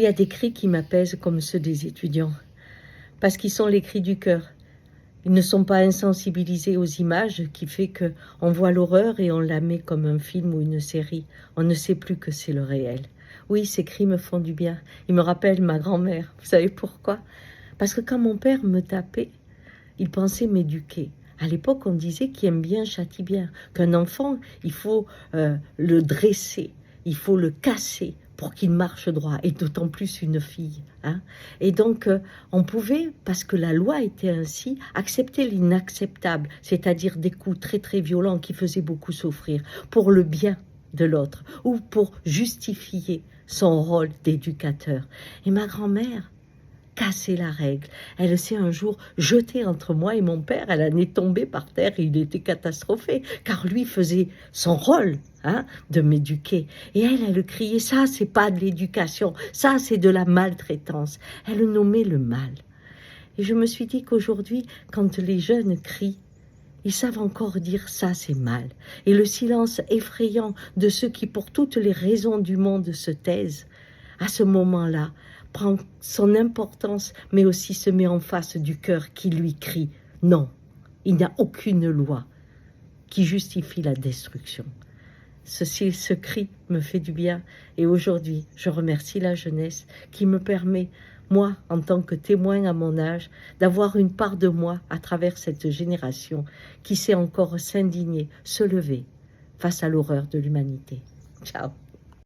Il y a des cris qui m'apaisent comme ceux des étudiants, parce qu'ils sont les cris du cœur. Ils ne sont pas insensibilisés aux images, qui fait qu'on voit l'horreur et on la met comme un film ou une série. On ne sait plus que c'est le réel. Oui, ces cris me font du bien. Ils me rappellent ma grand-mère. Vous savez pourquoi? Parce que quand mon père me tapait, il pensait m'éduquer. À l'époque, on disait qui aime bien châtie bien. Qu'un enfant, il faut le dresser, il faut le casser pour qu'il marche droit, et d'autant plus une fille. Hein. Et donc, on pouvait, parce que la loi était ainsi, accepter l'inacceptable, c'est-à-dire des coups très très violents qui faisaient beaucoup souffrir, pour le bien de l'autre, ou pour justifier son rôle d'éducateur. Et ma grand-mère, casser la règle. Elle s'est un jour jetée entre moi et mon père. Elle en est tombée par terre et il était catastrophé, car lui faisait son rôle de m'éduquer. Et elle criait, ça c'est pas de l'éducation, ça c'est de la maltraitance. Elle nommait le mal. Et je me suis dit qu'aujourd'hui, quand les jeunes crient, ils savent encore dire ça c'est mal. Et le silence effrayant de ceux qui pour toutes les raisons du monde se taisent, à ce moment-là, prend son importance, mais aussi se met en face du cœur qui lui crie « Non, il n'y a aucune loi qui justifie la destruction ». Ce cri me fait du bien et aujourd'hui, je remercie la jeunesse qui me permet, moi, en tant que témoin à mon âge, d'avoir une part de moi à travers cette génération qui sait encore s'indigner, se lever face à l'horreur de l'humanité. Ciao.